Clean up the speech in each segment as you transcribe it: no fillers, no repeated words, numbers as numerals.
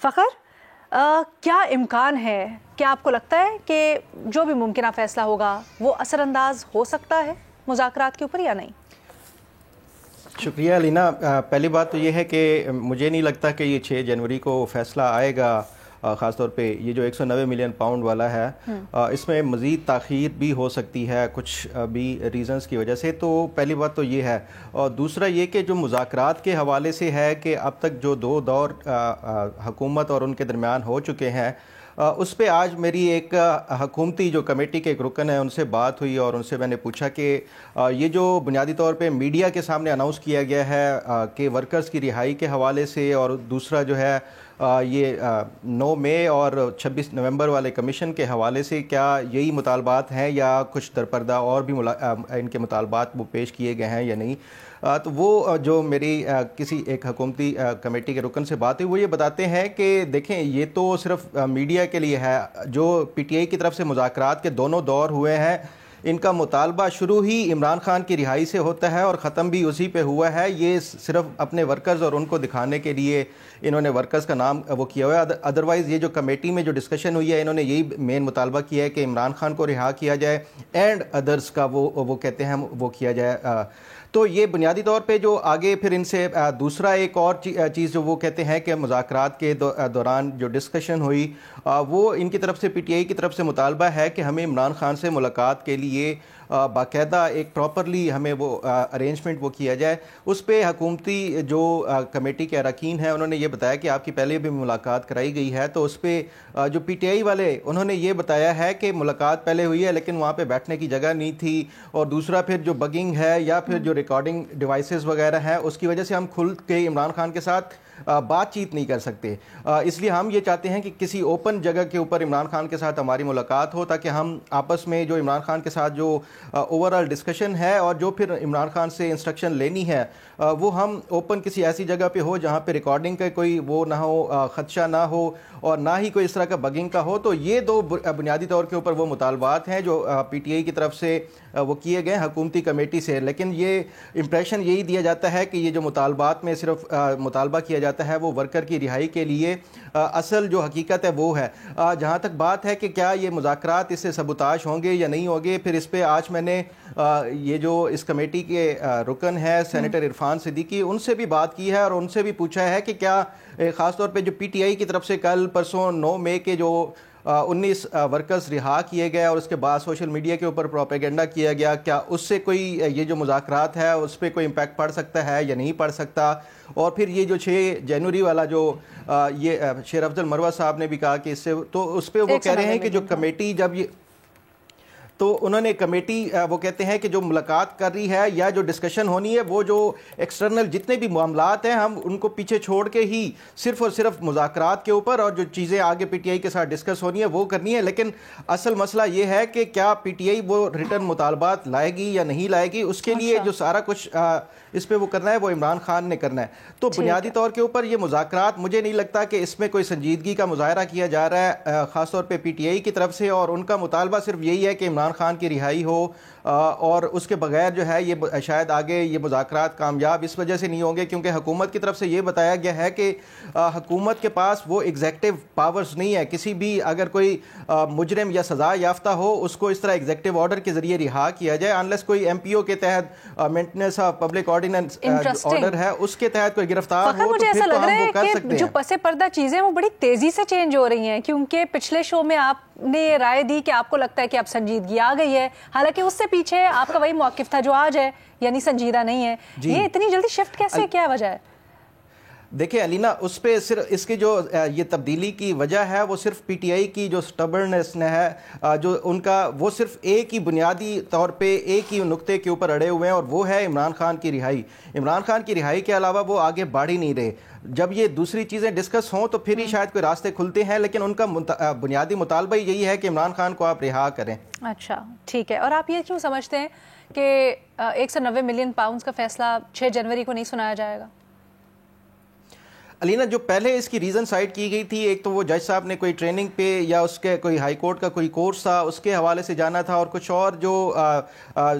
فخر، کیا امکان ہے، کیا آپ کو لگتا ہے کہ جو بھی ممکنہ فیصلہ ہوگا وہ اثر انداز ہو سکتا ہے مذاکرات کے اوپر یا نہیں؟ شکریہ لینا. پہلی بات تو یہ ہے کہ مجھے نہیں لگتا کہ یہ 6 جنوری کو فیصلہ آئے گا. خاص طور پہ یہ جو 190 ملین پاؤنڈ والا ہے اس میں مزید تاخیر بھی ہو سکتی ہے کچھ بھی ریزنز کی وجہ سے. تو پہلی بات تو یہ ہے. اور دوسرا یہ کہ جو مذاکرات کے حوالے سے ہے کہ اب تک جو 2 دور حکومت اور ان کے درمیان ہو چکے ہیں، اس پہ آج میری ایک حکومتی جو کمیٹی کے ایک رکن ہے ان سے بات ہوئی اور ان سے میں نے پوچھا کہ یہ جو بنیادی طور پہ میڈیا کے سامنے اناؤنس کیا گیا ہے کہ ورکرز کی رہائی کے حوالے سے، اور دوسرا جو ہے یہ 9 مئی اور 26 نومبر والے کمیشن کے حوالے سے، کیا یہی مطالبات ہیں یا کچھ درپردہ اور بھی ان کے مطالبات وہ پیش کیے گئے ہیں یا نہیں. تو وہ جو میری کسی ایک حکومتی کمیٹی کے رکن سے بات ہوئی، وہ یہ بتاتے ہیں کہ دیکھیں یہ تو صرف میڈیا کے لیے ہے. جو پی ٹی آئی کی طرف سے مذاکرات کے دونوں دور ہوئے ہیں، ان کا مطالبہ شروع ہی عمران خان کی رہائی سے ہوتا ہے اور ختم بھی اسی پہ ہوا ہے. یہ صرف اپنے ورکرز اور ان کو دکھانے کے لیے انہوں نے ورکرز کا نام وہ کیا ہوا ہے. ادروائز یہ جو کمیٹی میں جو ڈسکشن ہوئی ہے، انہوں نے یہی مین مطالبہ کیا ہے کہ عمران خان کو رہا کیا جائے اینڈ ادرس کا وہ کہتے ہیں وہ کیا جائے. تو یہ بنیادی طور پہ جو آگے پھر ان سے دوسرا ایک اور چیز جو وہ کہتے ہیں کہ مذاکرات کے دوران جو ڈسکشن ہوئی، وہ ان کی طرف سے پی ٹی آئی کی طرف سے مطالبہ ہے کہ ہمیں عمران خان سے ملاقات کے لیے باقاعدہ ایک پراپرلی ہمیں وہ ارینجمنٹ وہ کیا جائے. اس پہ حکومتی جو کمیٹی کے اراکین ہیں انہوں نے یہ بتایا کہ آپ کی پہلے بھی ملاقات کرائی گئی ہے. تو اس پہ جو پی ٹی آئی والے انہوں نے یہ بتایا ہے کہ ملاقات پہلے ہوئی ہے لیکن وہاں پہ بیٹھنے کی جگہ نہیں تھی، اور دوسرا پھر جو بگنگ ہے یا پھر جو ریکارڈنگ ڈیوائسز وغیرہ ہیں اس کی وجہ سے ہم کھل کے عمران خان کے ساتھ بات چیت نہیں کر سکتے. اس لیے ہم یہ چاہتے ہیں کہ کسی اوپن جگہ کے اوپر عمران خان کے ساتھ ہماری ملاقات ہو، تاکہ ہم آپس میں جو عمران خان کے ساتھ جو اوورآل ڈسکشن ہے اور جو پھر عمران خان سے انسٹرکشن لینی ہے وہ ہم اوپن کسی ایسی جگہ پہ ہو جہاں پہ ریکارڈنگ کا کوئی وہ نہ ہو، خدشہ نہ ہو اور نہ ہی کوئی اس طرح کا بگنگ کا ہو. تو یہ 2 بنیادی طور کے اوپر وہ مطالبات ہیں جو پی ٹی آئی کی طرف سے وہ کیے گئے حکومتی کمیٹی سے. لیکن یہ امپریشن یہی دیا جاتا ہے کہ یہ جو مطالبات میں صرف مطالبہ کیا جاتا ہے وہ ورکر کی رہائی کے لیے، اصل جو حقیقت ہے وہ ہے. جہاں تک بات ہے کہ کیا یہ مذاکرات اس سے سبوتاش ہوں گے یا نہیں ہوں گے، پھر اس پہ آج میں نے یہ جو اس کمیٹی کے رکن ہے سینیٹر عرفان صدیقی، ان سے بھی بات کی ہے اور ان سے بھی پوچھا ہے کہ کیا خاص طور پہ جو پی ٹی آئی کی طرف سے کل پرسوں 9 مئی کے جو 19 ورکرز رہا کیے گئے اور اس کے بعد سوشل میڈیا کے اوپر پروپیگنڈا کیا گیا، کیا اس سے کوئی یہ جو مذاکرات ہے اس پہ کوئی امپیکٹ پڑ سکتا ہے یا نہیں پڑ سکتا. اور پھر یہ جو 6 جنوری والا جو یہ شیر افضل مروہ صاحب نے بھی کہا کہ اس سے، تو اس پہ وہ کہہ رہے ہیں کہ جو کمیٹی جب یہ، تو انہوں نے کمیٹی وہ کہتے ہیں کہ جو ملاقات کر رہی ہے یا جو ڈسکشن ہونی ہے وہ جو ایکسٹرنل جتنے بھی معاملات ہیں ہم ان کو پیچھے چھوڑ کے ہی صرف اور صرف مذاکرات کے اوپر اور جو چیزیں آگے پی ٹی آئی کے ساتھ ڈسکس ہونی ہے وہ کرنی ہے. لیکن اصل مسئلہ یہ ہے کہ کیا پی ٹی آئی وہ ریٹرن مطالبات لائے گی یا نہیں لائے گی، اس کے لیے جو سارا کچھ اس پہ وہ کرنا ہے وہ عمران خان نے کرنا ہے. تو بنیادی طور کے اوپر یہ مذاکرات مجھے نہیں لگتا کہ اس میں کوئی سنجیدگی کا مظاہرہ کیا جا رہا ہے خاص طور پہ پی ٹی آئی کی طرف سے، اور ان کا مطالبہ صرف یہی ہے کہ عمران خان کی رہائی ہو، اور اس کے بغیر جو ہے یہ شاید آگے یہ مذاکرات کامیاب اس وجہ سے نہیں ہوں گے کیونکہ حکومت کی طرف سے یہ بتایا گیا ہے کہ حکومت کے پاس وہ ایگزیکٹو پاورز نہیں ہے. کسی بھی اگر کوئی مجرم یا سزا یافتہ ہو اس کو اس طرح ایگزیکٹو آرڈر کے ذریعے رہا کیا جائے انلیس کوئی ایم پی او کے تحت maintenance of public ordinance order ہے اس کے تحت کوئی گرفتار ہو تو پھر تو ہم وہ کر سکتے ہیں. جو پس پردہ چیزیں وہ بڑی تیزی سے چینج ہو رہی ہیں، کیونکہ پچھلے شو میں آپ نے یہ رائے دی کہ آپ کو لگتا ہے کہ اب سنجیدگی آ گئی ہے، حالانکہ اس سے پیچھے آپ کا وہی موقف تھا جو آج ہے، یعنی سنجیدہ نہیں ہے. یہ اتنی جلدی شفٹ کیسے، کیا وجہ ہے؟ دیکھیں علینا، اس پہ صرف اس کی جو یہ تبدیلی کی وجہ ہے وہ صرف پی ٹی آئی کی جو سٹبرنس ہے، جو ان کا وہ صرف ایک ہی بنیادی طور پہ ایک ہی نقطے کے اوپر اڑے ہوئے ہیں اور وہ ہے عمران خان کی رہائی. عمران خان کی رہائی کے علاوہ وہ آگے بڑھ ہی نہیں رہے. جب یہ دوسری چیزیں ڈسکس ہوں تو پھر ہی شاید کوئی راستے کھلتے ہیں، لیکن ان کا بنیادی مطالبہ یہی ہے کہ عمران خان کو آپ رہا کریں. اچھا ٹھیک ہے. اور آپ یہ کیوں سمجھتے ہیں کہ 190 ملین پاؤنڈز کا فیصلہ 6 جنوری کو نہیں سنایا جائے گا؟ علینا، جو پہلے اس کی ریزن سائٹ کی گئی تھی، ایک تو وہ جج صاحب نے کوئی ٹریننگ پہ یا اس کے کوئی ہائی کورٹ کا کوئی کورس تھا اس کے حوالے سے جانا تھا، اور کچھ اور جو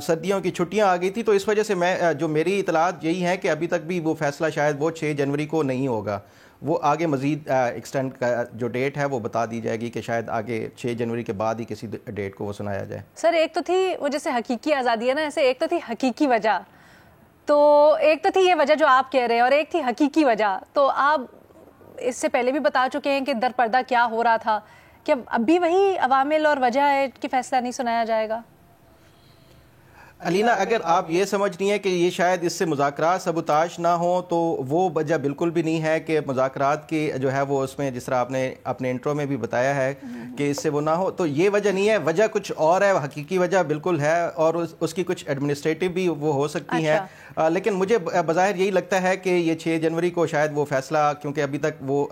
سردیوں کی چھٹیاں آ گئی تھی. تو اس وجہ سے میں جو میری اطلاعات یہی ہیں کہ ابھی تک بھی وہ فیصلہ شاید وہ 6 جنوری کو نہیں ہوگا. وہ آگے مزید ایکسٹینڈ کا جو ڈیٹ ہے وہ بتا دی جائے گی کہ شاید آگے 6 جنوری کے بعد ہی کسی ڈیٹ کو وہ سنایا جائے. سر ایک تو تھی وہ جیسے حقیقی آزادی ہے نا، ایسے ایک تو تھی حقیقی وجہ، تو ایک تو تھی یہ وجہ جو آپ کہہ رہے ہیں اور ایک تھی حقیقی وجہ. تو آپ اس سے پہلے بھی بتا چکے ہیں کہ در پردہ کیا ہو رہا تھا، کہ اب بھی وہی عوامل اور وجہ ہے کہ فیصلہ نہیں سنایا جائے گا. علینا اگر آپ یہ سمجھنی ہے کہ یہ شاید اس سے مذاکرات سبوتاش نہ ہوں تو وہ وجہ بالکل بھی نہیں ہے کہ مذاکرات کی جو ہے وہ اس میں جس طرح آپ نے اپنے انٹرو میں بھی بتایا ہے کہ اس سے وہ نہ ہو، تو یہ وجہ نہیں ہے. وجہ کچھ اور ہے، حقیقی وجہ بالکل ہے اور اس کی کچھ ایڈمنسٹریٹو بھی وہ ہو سکتی ہیں. لیکن مجھے بظاہر یہی لگتا ہے کہ یہ 6 جنوری کو شاید وہ فیصلہ، کیونکہ ابھی تک وہ